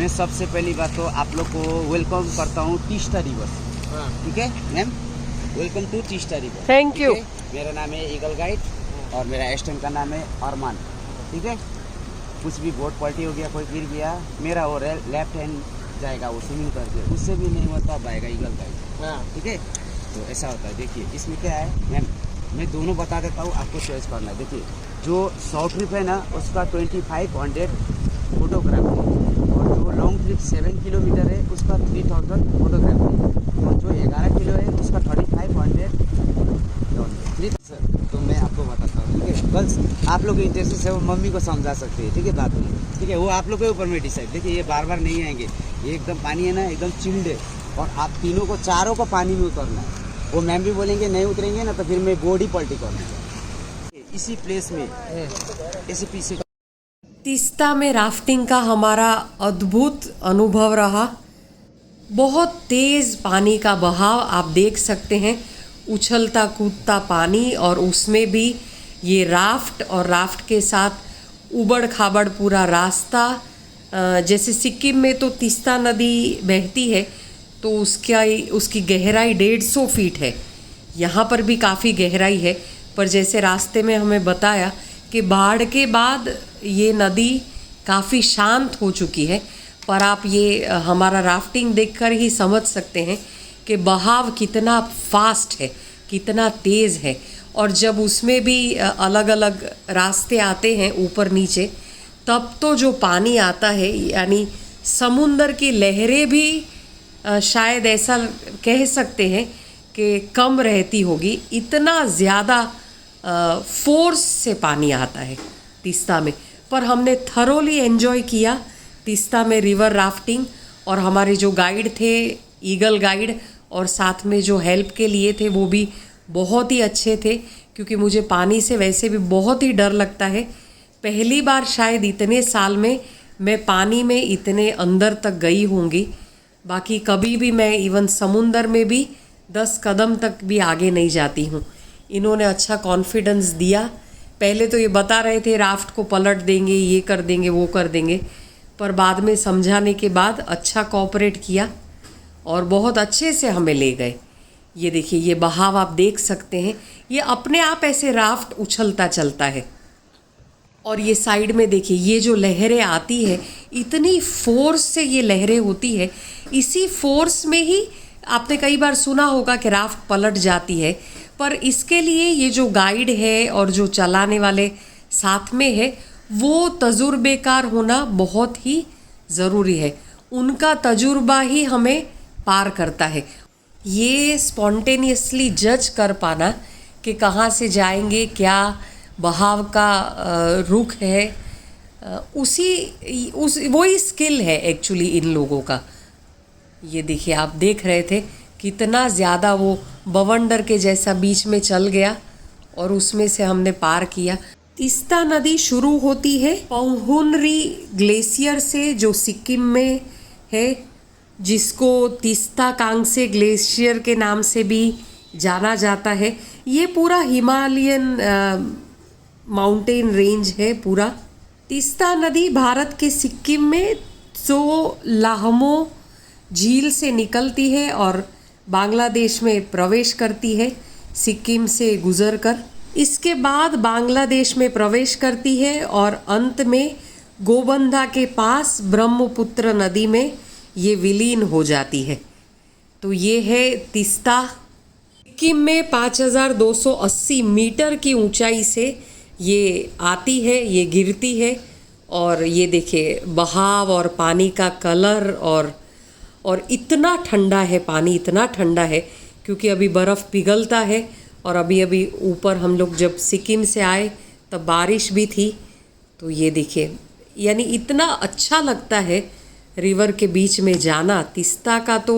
मैं सबसे पहली बात तो आप लोग को वेलकम करता हूँ तीस्ता रिवर। ठीक है ma'am, welcome to Teesta river. Thank you. मेरा नाम है ईगल गाइड और मेरा एस्टन का नाम है अरमान। ठीक है, कुछ भी बोट पलटी हो गया, कोई गिर गया, मेरा वो लेफ्ट हैंड जाएगा वो स्विमिंग करके, उससे भी नहीं होता आएगा ईगल गाइड। ठीक है, तो ऐसा होता है। देखिए इसमें क्या है मैम, मैं दोनों बता देता हूँ, आपको चॉइस करना है। देखिए जो शॉर्ट ट्रिप है ना उसका 2500 फोटोग्राफी, और जो लॉन्ग ट्रिप 7 किलोमीटर है उसका 3000 फोटोग्राफी, और जो 11 किलो है उसका 3500 ट्रिप। तो मैं आपको बताता हूँ। ठीक है, बस आप लोग इंटरेस्ट से वो मम्मी को समझा सकते हैं। ठीक है, बात नहीं, ठीक है, वो आप लोग के ऊपर में डिसाइड। देखिए ये बार बार नहीं आएंगे, ये एकदम पानी है ना एकदम चिल्ड है, और आप तीनों को चारों को पानी में उतरना है। वो मैम भी बोलेंगे नहीं उतरेंगे ना तो फिर मैं बॉडी पलटी करना। इसी प्लेस में ऐसे पीछे तीस्ता में राफ्टिंग का हमारा अद्भुत अनुभव रहा। बहुत तेज़ पानी का बहाव आप देख सकते हैं, उछलता कूदता पानी, और उसमें भी ये राफ्ट और राफ्ट के साथ उबड़ खाबड़ पूरा रास्ता। जैसे सिक्किम में तो तीस्ता नदी बहती है तो उसकी गहराई 150 फीट है, यहाँ पर भी काफ़ी गहराई है। पर जैसे रास्ते में हमें बताया कि बाढ़ के बाद ये नदी काफ़ी शांत हो चुकी है, पर आप ये हमारा राफ्टिंग देखकर ही समझ सकते हैं कि बहाव कितना फास्ट है, कितना तेज़ है। और जब उसमें भी अलग अलग रास्ते आते हैं ऊपर नीचे, तब तो जो पानी आता है, यानी समुंदर की लहरें भी शायद ऐसा कह सकते हैं कि कम रहती होगी, इतना ज़्यादा फोर्स से पानी आता है तीस्ता में। पर हमने थरोली एंजॉय किया तीस्ता में रिवर राफ्टिंग, और हमारे जो गाइड थे ईगल गाइड, और साथ में जो हेल्प के लिए थे वो भी बहुत ही अच्छे थे, क्योंकि मुझे पानी से वैसे भी बहुत ही डर लगता है। पहली बार शायद इतने साल में मैं पानी में इतने अंदर तक गई होंगी, बाकी कभी भी मैं इवन समुंदर में भी 10 कदम तक भी आगे नहीं जाती हूँ। इन्होंने अच्छा कॉन्फिडेंस दिया। पहले तो ये बता रहे थे राफ्ट को पलट देंगे, ये कर देंगे, वो कर देंगे, पर बाद में समझाने के बाद अच्छा कोऑपरेट किया और बहुत अच्छे से हमें ले गए। ये देखिए ये बहाव आप देख सकते हैं, ये अपने आप ऐसे राफ्ट उछलता चलता है। और ये साइड में देखिए ये जो लहरें आती है, इतनी फोर्स से ये लहरें होती है, इसी फोर्स में ही आपने कई बार सुना होगा कि राफ्ट पलट जाती है। पर इसके लिए ये जो गाइड है और जो चलाने वाले साथ में है, वो तजुर्बेकार होना बहुत ही ज़रूरी है। उनका तजुर्बा ही हमें पार करता है। ये स्पॉन्टेनियसली जज कर पाना कि कहाँ से जाएंगे, क्या बहाव का रुख है, वही स्किल है एक्चुअली इन लोगों का। ये देखिए आप देख रहे थे कितना ज़्यादा वो बवंडर के जैसा बीच में चल गया और उसमें से हमने पार किया। तीस्ता नदी शुरू होती है पौहुनरी ग्लेशियर से, जो सिक्किम में है, जिसको तीस्ता कांगसे ग्लेशियर के नाम से भी जाना जाता है। ये पूरा हिमालयन माउंटेन रेंज है पूरा। तीस्ता नदी भारत के सिक्किम में लाहमो झील से निकलती है और बांग्लादेश में प्रवेश करती है सिक्किम से गुजरकर। इसके बाद बांग्लादेश में प्रवेश करती है और अंत में गोबंधा के पास ब्रह्मपुत्र नदी में ये विलीन हो जाती है। तो ये है तीस्ता। सिक्किम में 5280 मीटर की ऊंचाई से ये आती है, ये गिरती है। और ये देखिए बहाव और पानी का कलर, और इतना ठंडा है पानी, इतना ठंडा है क्योंकि अभी बर्फ़ पिघलता है। और अभी अभी ऊपर हम लोग जब सिक्किम से आए तब बारिश भी थी। तो ये देखिए, यानी इतना अच्छा लगता है रिवर के बीच में जाना। तीस्ता का तो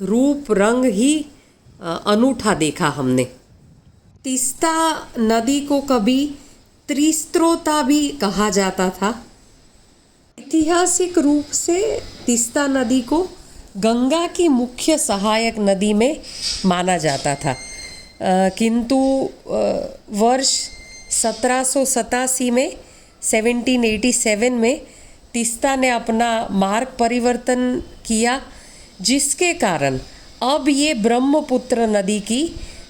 रूप रंग ही अनूठा देखा हमने। तीस्ता नदी को कभी त्रिस्त्रोता भी कहा जाता था। ऐतिहासिक रूप से तीस्ता नदी को गंगा की मुख्य सहायक नदी में माना जाता था, किंतु वर्ष 1787 में 1787 में तीस्ता ने अपना मार्ग परिवर्तन किया, जिसके कारण अब ये ब्रह्मपुत्र नदी की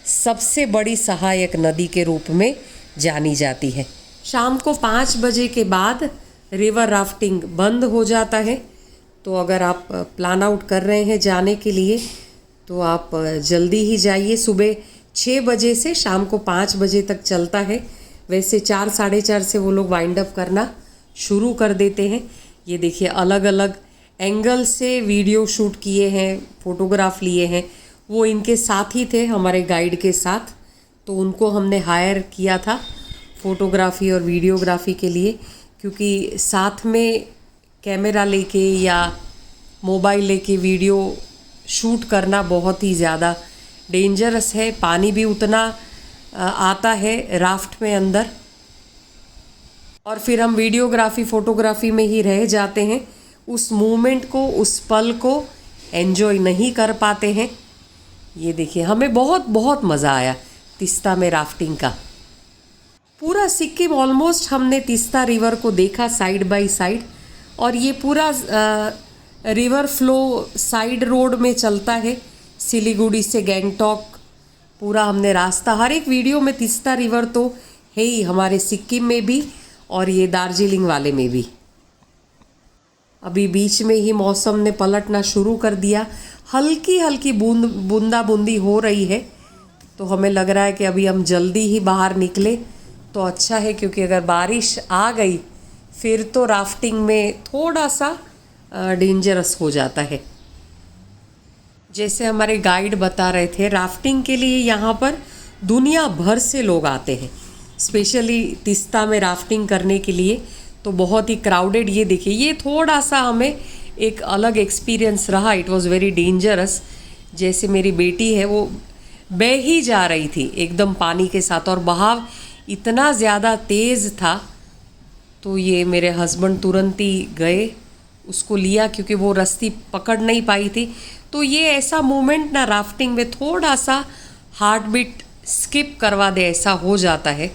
सबसे बड़ी सहायक नदी के रूप में जानी जाती है। शाम को 5 बजे के बाद रिवर राफ्टिंग बंद हो जाता है, तो अगर आप प्लान आउट कर रहे हैं जाने के लिए तो आप जल्दी ही जाइए। सुबह 6 बजे से शाम को 5 बजे तक चलता है। वैसे 4 साढ़े 4 से वो लोग वाइंड अप करना शुरू कर देते हैं। ये देखिए अलग अलग एंगल से वीडियो शूट किए हैं, फोटोग्राफ लिए हैं। वो इनके साथ ही थे, हमारे गाइड के साथ, तो उनको हमने हायर किया था फ़ोटोग्राफी और वीडियोग्राफी के लिए, क्योंकि साथ में कैमरा लेके या मोबाइल लेके वीडियो शूट करना बहुत ही ज़्यादा डेंजरस है। पानी भी उतना आता है राफ्ट में अंदर, और फिर हम वीडियोग्राफी फ़ोटोग्राफी में ही रह जाते हैं। उस मोमेंट को, उस पल को एंजॉय नहीं कर पाते हैं। ये देखिए हमें बहुत बहुत मज़ा आया तीस्ता में राफ्टिंग का। पूरा सिक्किम ऑलमोस्ट हमने तीस्ता रिवर को देखा साइड बाय साइड, और ये पूरा रिवर फ्लो साइड रोड में चलता है। सिलीगुड़ी से गैंगटॉक पूरा हमने रास्ता, हर एक वीडियो में तीस्ता रिवर तो है ही, हमारे सिक्किम में भी और ये दार्जिलिंग वाले में भी। अभी बीच में ही मौसम ने पलटना शुरू कर दिया, हल्की हल्की बूंदा बूंदी हो रही है, तो हमें लग रहा है कि अभी हम जल्दी ही बाहर निकले तो अच्छा है, क्योंकि अगर बारिश आ गई फिर तो राफ्टिंग में थोड़ा सा डेंजरस हो जाता है। जैसे हमारे गाइड बता रहे थे, राफ्टिंग के लिए यहाँ पर दुनिया भर से लोग आते हैं, स्पेशली तीस्ता में राफ्टिंग करने के लिए, तो बहुत ही क्राउडेड। ये देखिए, ये थोड़ा सा हमें एक अलग एक्सपीरियंस रहा। It was very dangerous. जैसे मेरी बेटी है वो बह ही जा रही थी एकदम पानी के साथ, और बहाव इतना ज़्यादा तेज़ था, तो ये मेरे हस्बैंड तुरंत ही गए, उसको लिया, क्योंकि वो रस्सी पकड़ नहीं पाई थी। तो ये ऐसा मोमेंट ना राफ्टिंग में थोड़ा सा हार्ट बीट स्किप करवा दे, ऐसा हो जाता है,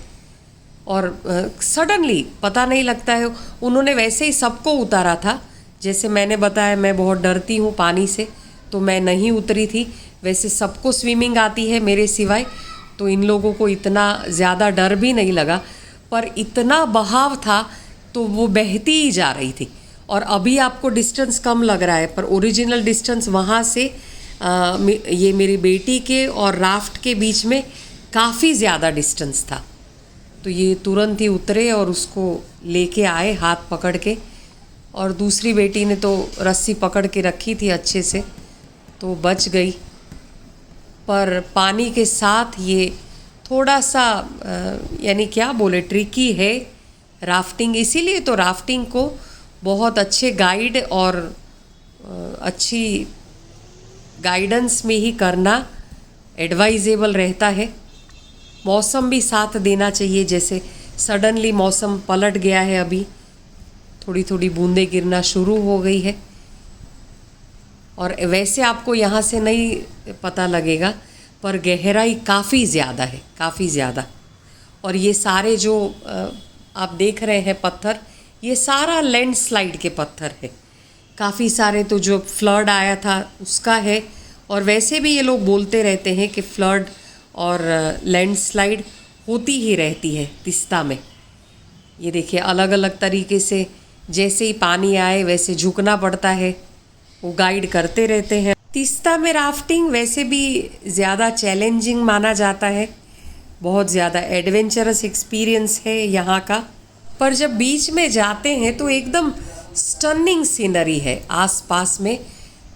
और सडनली पता नहीं लगता है। उन्होंने वैसे ही सबको उतारा था। जैसे मैंने बताया, मैं बहुत डरती हूँ पानी से, तो मैं नहीं उतरी थी। वैसे सबको स्विमिंग आती है मेरे सिवाय, तो इन लोगों को इतना ज़्यादा डर भी नहीं लगा, पर इतना बहाव था तो वो बहती ही जा रही थी। और अभी आपको डिस्टेंस कम लग रहा है, पर ओरिजिनल डिस्टेंस वहाँ से ये मेरी बेटी के और राफ्ट के बीच में काफ़ी ज़्यादा डिस्टेंस था। तो ये तुरंत ही उतरे और उसको लेके आए हाथ पकड़ के, और दूसरी बेटी ने तो रस्सी पकड़ के रखी थी अच्छे से, तो बच गई। पर पानी के साथ ये थोड़ा सा यानी क्या बोले, ट्रिकी है राफ्टिंग। इसीलिए तो राफ्टिंग को बहुत अच्छे गाइड और अच्छी गाइडेंस में ही करना एडवाइजेबल रहता है। मौसम भी साथ देना चाहिए। जैसे सडनली मौसम पलट गया है, अभी थोड़ी थोड़ी बूंदें गिरना शुरू हो गई है, और वैसे आपको यहाँ से नहीं पता लगेगा, पर गहराई काफ़ी ज़्यादा है, काफ़ी ज़्यादा। और ये सारे जो आप देख रहे हैं पत्थर, ये सारा लैंडस्लाइड के पत्थर है। काफ़ी सारे तो जो फ्लड आया था उसका है, और वैसे भी ये लोग बोलते रहते हैं कि फ्लड और लैंडस्लाइड होती ही रहती है तीस्ता में। ये देखिए अलग अलग तरीके से, जैसे ही पानी आए वैसे झुकना पड़ता है, वो गाइड करते रहते हैं। तीस्ता में राफ्टिंग वैसे भी ज़्यादा चैलेंजिंग माना जाता है, बहुत ज़्यादा एडवेंचरस एक्सपीरियंस है यहाँ का। पर जब बीच में जाते हैं तो एकदम स्टनिंग सीनरी है, आसपास में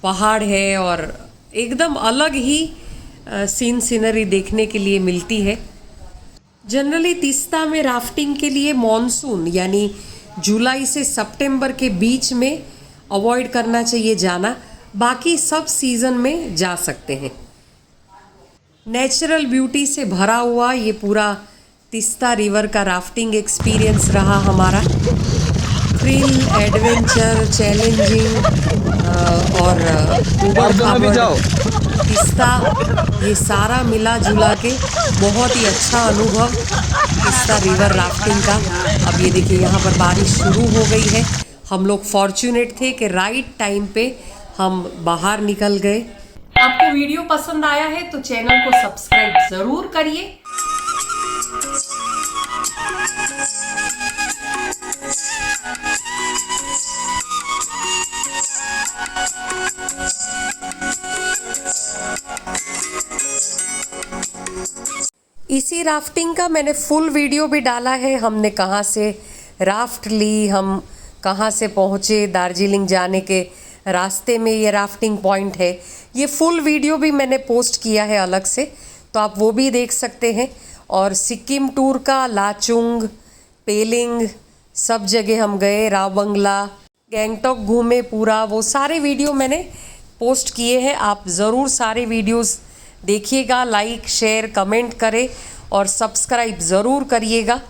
पहाड़ है और एकदम अलग ही सीनरी देखने के लिए मिलती है। जनरली तीस्ता में राफ्टिंग के लिए मॉनसून यानी जुलाई से सितंबर के बीच में अवॉइड करना चाहिए जाना, बाकी सब सीज़न में जा सकते हैं। नेचुरल ब्यूटी से भरा हुआ ये पूरा तीस्ता रिवर का राफ्टिंग एक्सपीरियंस रहा हमारा। थ्रिल, एडवेंचर, चैलेंजिंग और तीस्ता, ये सारा मिला जुला के बहुत ही अच्छा अनुभव तीस्ता रिवर राफ्टिंग का। अब ये देखिए यहाँ पर बारिश शुरू हो गई है, हम लोग फॉर्चुनेट थे कि राइट टाइम पे हम बाहर निकल गए। आपको वीडियो पसंद आया है तो चैनल को सब्सक्राइब ज़रूर करिए। इसी राफ्टिंग का मैंने फुल वीडियो भी डाला है। हमने कहाँ से राफ्ट ली, हम कहाँ से पहुँचे, दार्जिलिंग जाने के रास्ते में ये राफ्टिंग पॉइंट है। ये फुल वीडियो भी मैंने पोस्ट किया है अलग से, तो आप वो भी देख सकते हैं। और सिक्किम टूर का लाचुंग, पेलिंग सब जगह हम गए, रावबंगला, गैंगटॉक घूमे पूरा, वो सारे वीडियो मैंने पोस्ट किए हैं। आप ज़रूर सारे वीडियोस देखिएगा, लाइक शेयर कमेंट करें और सब्सक्राइब ज़रूर करिएगा।